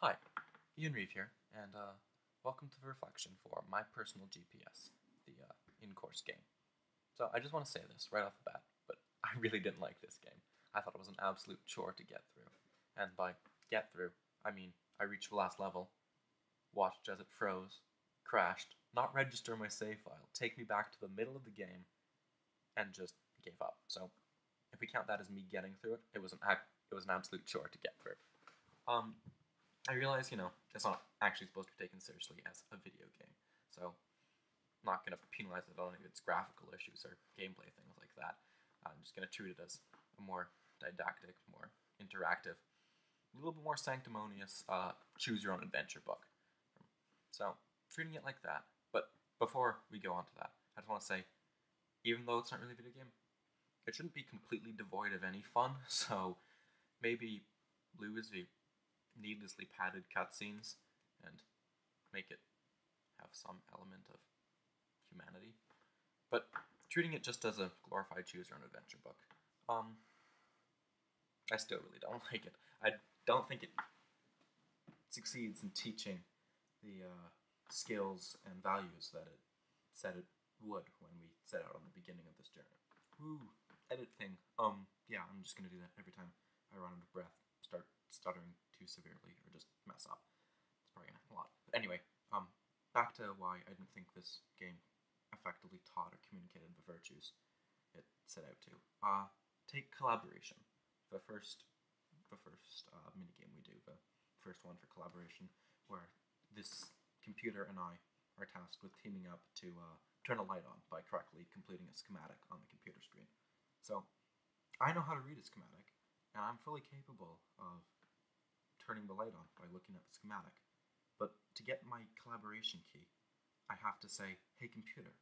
Hi, Ian Reeve here, and welcome to the reflection for My Personal GPS, the in-course game. So I just want to say this right off the bat, but I really didn't like this game. I thought it was an absolute chore to get through. And by get through, I mean I reached the last level, watched as it froze, crashed, not register my save file, take me back to the middle of the game, and just gave up. So if we count that as me getting through it, it was an absolute chore to get through. Um, I realize, it's not actually supposed to be taken seriously as a video game, so I'm not going to penalize it on its graphical issues or gameplay things like that. I'm just going to treat it as a more didactic, more interactive, a little bit more sanctimonious choose your own adventure book. So, treating it like that. But before we go on to that, I just want to say, even though it's not really a video game, it shouldn't be completely devoid of any fun, so maybe lose the needlessly padded cutscenes and make it have some element of humanity. But treating it just as a glorified choose your own adventure book, I still really don't like it. I don't think it succeeds in teaching the skills and values that it said it would when we set out on the beginning of this journey. Woo, edit thing. Yeah, I'm just gonna do that every time I run out of breath, start stuttering too severely, or just mess up. It's probably gonna happen a lot. But anyway, back to why I didn't think this game effectively taught or communicated the virtues it set out to. Take collaboration. The first minigame we do, the first one for collaboration, where this computer and I are tasked with teaming up to turn a light on by correctly completing a schematic on the computer screen. So I know how to read a schematic, and I'm fully capable of turning the light on by looking at the schematic. But to get my collaboration key, I have to say, hey computer,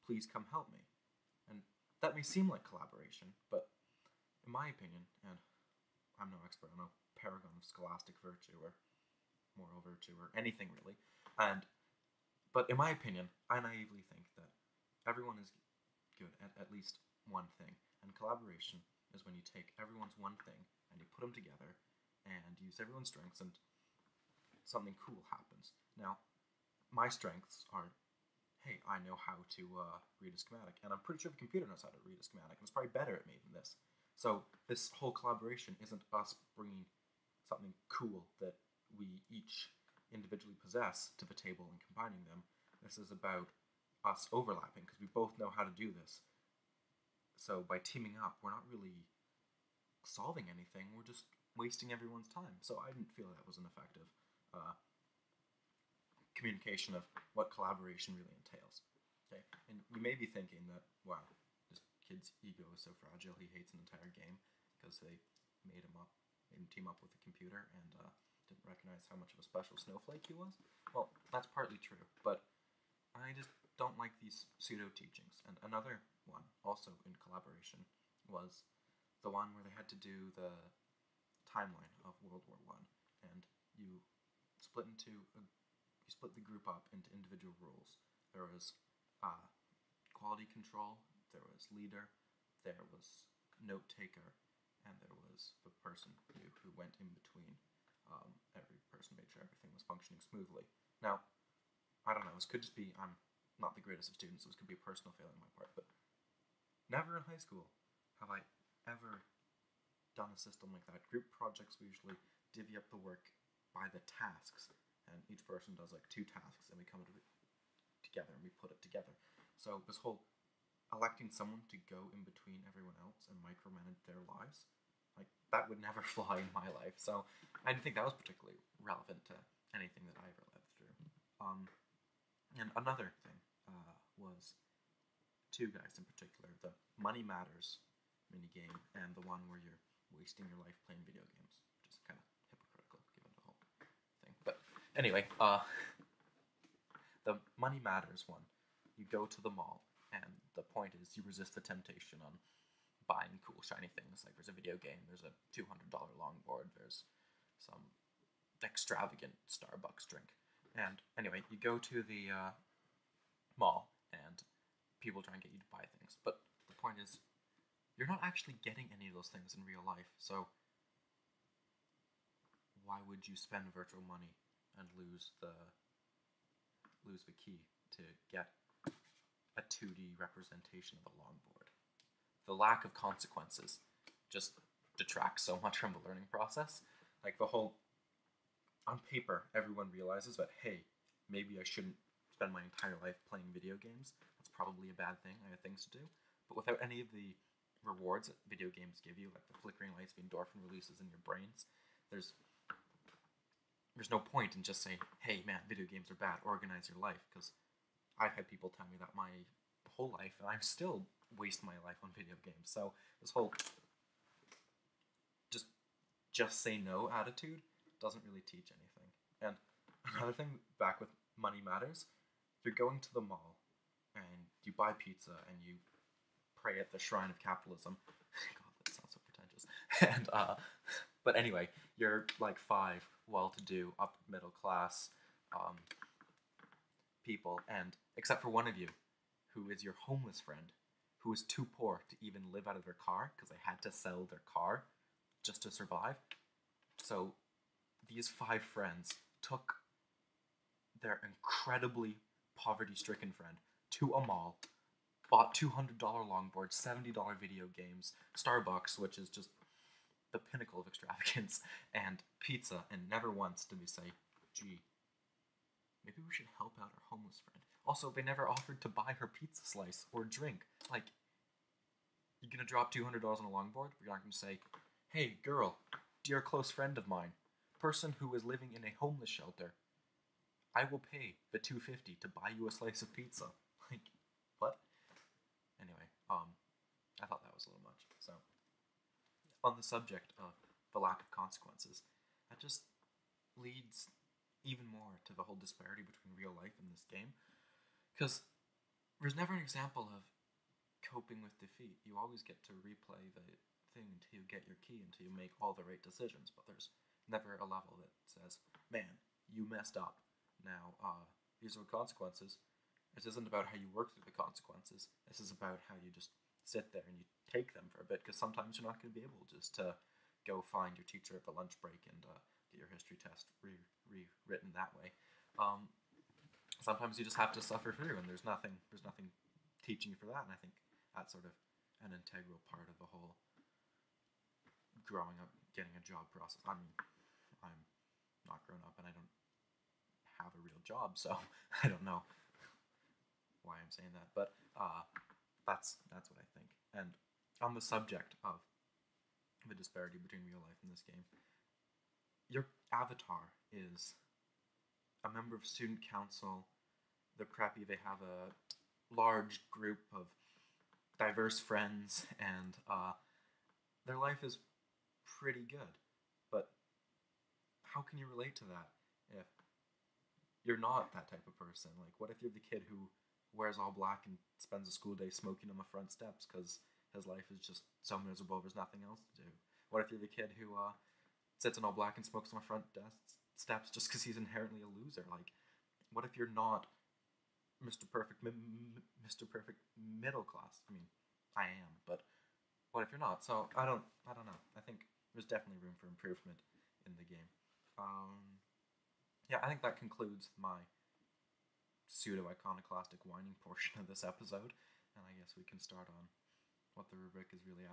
please come help me. And that may seem like collaboration, but in my opinion, and I'm no expert, I'm no paragon of scholastic virtue or moral virtue or anything really, but in my opinion, I naively think that everyone is good at least one thing, and collaboration is when you take everyone's one thing and you put them together and use everyone's strengths and something cool happens. Now, my strengths are, hey, I know how to read a schematic, and I'm pretty sure the computer knows how to read a schematic, and it's probably better at me than this. So this whole collaboration isn't us bringing something cool that we each individually possess to the table and combining them. This is about us overlapping because we both know how to do this. So by teaming up, we're not really solving anything, we're just wasting everyone's time. So I didn't feel that was an effective communication of what collaboration really entails. Okay, and you may be thinking that, wow, this kid's ego is so fragile, he hates an entire game because they made him team up with a computer and didn't recognize how much of a special snowflake he was. Well, that's partly true, but I just don't like these pseudo teachings. And another one, also in collaboration, was the one where they had to do the timeline of World War One, and you split the group up into individual roles. There was quality control, there was leader, there was note taker, and there was the person who went in between. Every person made sure everything was functioning smoothly. Now, I don't know, this could just be I'm not the greatest of students, so this could be a personal failing on my part, but never in high school have I ever done a system like that. Group projects, we usually divvy up the work by the tasks, and each person does like 2 tasks, and we come together and we put it together. So this whole electing someone to go in between everyone else and micromanage their lives, like that would never fly in my life. So I didn't think that was particularly relevant to anything that I ever lived through. And another thing was 2 guys in particular, the Money Matters minigame and the one where you're wasting your life playing video games, which is kind of hypocritical given the whole thing. But anyway, the Money Matters one, you go to the mall, and the point is you resist the temptation on buying cool shiny things. Like there's a video game, there's a $200 longboard, there's some extravagant Starbucks drink. And anyway, you go to the mall, and people try and get you to buy things. But the point is, you're not actually getting any of those things in real life. So why would you spend virtual money and lose the key to get a 2D representation of a longboard? The lack of consequences just detracts so much from the learning process. Like the whole, on paper, everyone realizes that, hey, maybe I shouldn't spend my entire life playing video games. That's probably a bad thing. I have things to do. But without any of the rewards that video games give you, like the flickering lights, the endorphin releases in your brains, there's no point in just saying, hey, man, video games are bad, organize your life, because I've had people tell me that my whole life, and I'm still wasting my life on video games. So this whole just say no attitude doesn't really teach anything. And another thing, back with money matters, you're going to the mall and you buy pizza and you pray at the shrine of capitalism. God, that sounds so pretentious. And but anyway, you're like 5 well-to-do, upper middle class people, and except for one of you, who is your homeless friend, who is too poor to even live out of their car because they had to sell their car just to survive. So these 5 friends took their incredibly poverty-stricken friend to a mall, bought $200 longboards, $70 video games, Starbucks, which is just the pinnacle of extravagance, and pizza, and never once did we say, gee, maybe we should help out our homeless friend. Also, they never offered to buy her pizza slice or drink. Like, you're gonna drop $200 on a longboard? You're not gonna say, hey, girl, dear close friend of mine, person who is living in a homeless shelter, I will pay the $250 to buy you a slice of pizza. Like, what? Anyway, I thought that was a little much. So, on the subject of the lack of consequences, that just leads even more to the whole disparity between real life and this game. Because there's never an example of coping with defeat. You always get to replay the thing until you get your key, until you make all the right decisions, but there's never a level that says, man, you messed up. Now, these are the consequences. This isn't about how you work through the consequences. This is about how you just sit there and you take them for a bit, because sometimes you're not going to be able just to go find your teacher at the lunch break and get your history test rewritten that way. Sometimes you just have to suffer through, and there's nothing teaching you for that, and I think that's sort of an integral part of the whole growing up, getting a job process. I mean, I'm not grown up, and I don't have a real job, so I don't know why I'm saying that, but that's what I think. And on the subject of the disparity between real life and this game, your avatar is a member of student council. They're preppy. They have a large group of diverse friends, and their life is pretty good. But how can you relate to that if you're not that type of person? Like, what if you're the kid who wears all black and spends a school day smoking on the front steps because his life is just so miserable, there's nothing else to do? What if you're the kid who sits in all black and smokes on the front steps just because he's inherently a loser? Like, what if you're not Mr. Perfect middle class? I mean, I am, but what if you're not? So I don't know. I think there's definitely room for improvement in the game. Yeah, I think that concludes my pseudo-iconoclastic whining portion of this episode, and I guess we can start on what the rubric is really asking.